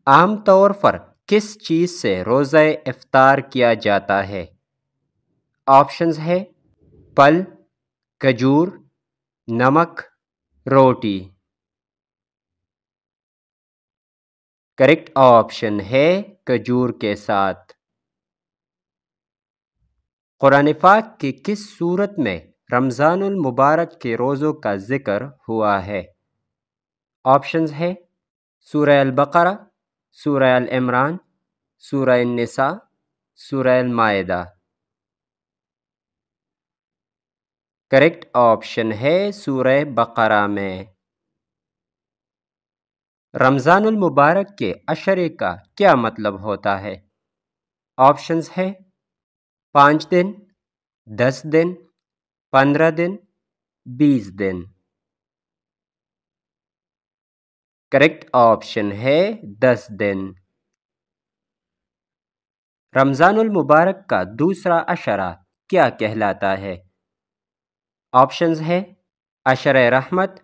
عام طور پر کس چیز سے روزہ افطار کیا جاتا ہے؟ آپشنز ہے پھل، کھجور، نمک، روٹی۔ کریکٹ آپشن ہے کھجور کے ساتھ۔ قرآن پاک کی کس سورت میں رمضان المبارک کے روزوں کا ذکر ہوا ہے؟ آپشنز ہے سورہ البقرہ، سورہ ال عمران، سورہ النساء، سورہ المائدہ۔ کریکٹ آپشن ہے سورہ بقرہ میں۔ رمضان المبارک کے عشرے کا کیا مطلب ہوتا ہے؟ آپشنز ہے 5 دن، 10 دن، 15 دن، 20 دن۔ کریکٹ آپشن ہے 10 دن۔ رمضان المبارک کا دوسرا عشرہ کیا کہلاتا ہے؟ آپشنز ہے عشرہ رحمت،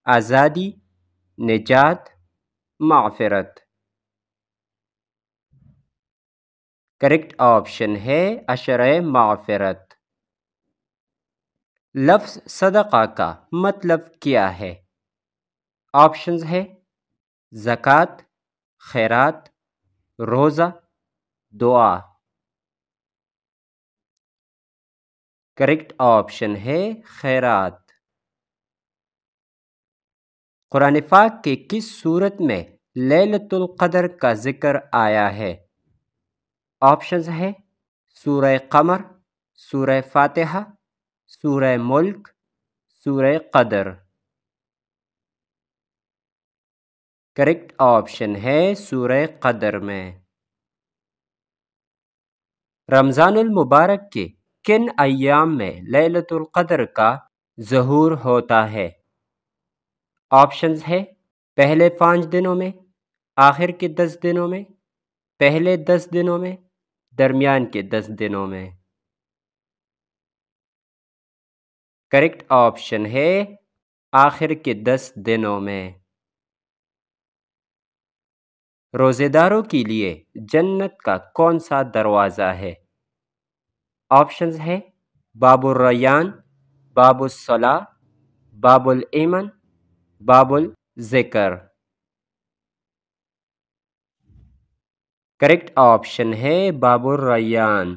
آزادی، نجات، مغفرت۔ کریکٹ آپشن ہے عشرہ مغفرت۔ لفظ صدقہ کا مطلب کیا ہے؟ آپشنز ہے زکوٰۃ، خیرات، روزہ، دعا۔ کریکٹ آپشن ہے خیرات۔ قرآن پاک کے کس سورت میں لیلۃ القدر کا ذکر آیا ہے؟ آپشنز ہے سورہ قمر، سورہ فاتحہ، سورہ ملک، سورہ قدر۔ کریکٹ آپشن ہے سورہ قدر میں۔ رمضان المبارک کے کن ایام میں لیلۃ القدر کا ظہور ہوتا ہے؟ آپشنز ہے پہلے 5 دنوں میں، آخر کے 10 دنوں میں، پہلے 10 دنوں میں، درمیان کے 10 دنوں میں۔ کریکٹ آپشن ہے آخر کے 10 دنوں میں۔ روزے داروں کے لیے جنت کا کون سا دروازہ ہے؟ آپشنز ہے باب الریان، باب الصلاۃ، باب الایمن، باب الذکر۔ کریکٹ آپشن ہے باب الریان۔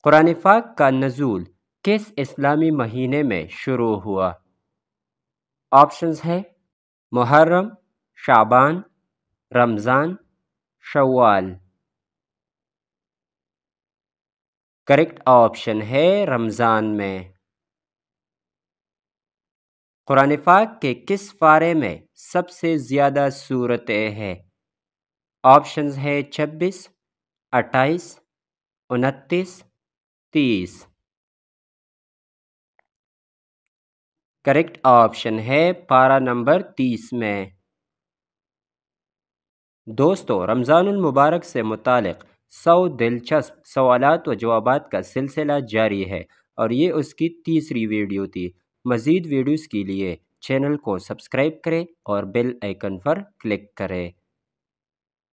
قرآن پاک کا نزول کس اسلامی مہینے میں شروع ہوا؟ آپشنز ہے محرم، شعبان، رمضان، شوال۔ کریکٹ آپشن ہے رمضان میں۔ قرآن پاک کے کس پارے میں سب سے زیادہ سورتیں ہیں؟ آپشنز ہے 26، 28، 29، 30۔ کریکٹ آپشن ہے پارہ نمبر 30 میں۔ دوستو، رمضان المبارک سے متعلق 100 دلچسپ سوالات و جوابات کا سلسلہ جاری ہے اور یہ اس کی تیسری ویڈیو تھی۔ مزید ویڈیوز کے لیے چینل کو سبسکرائب کریں اور بیل آئیکن پر کلک کریں۔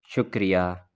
شکریہ۔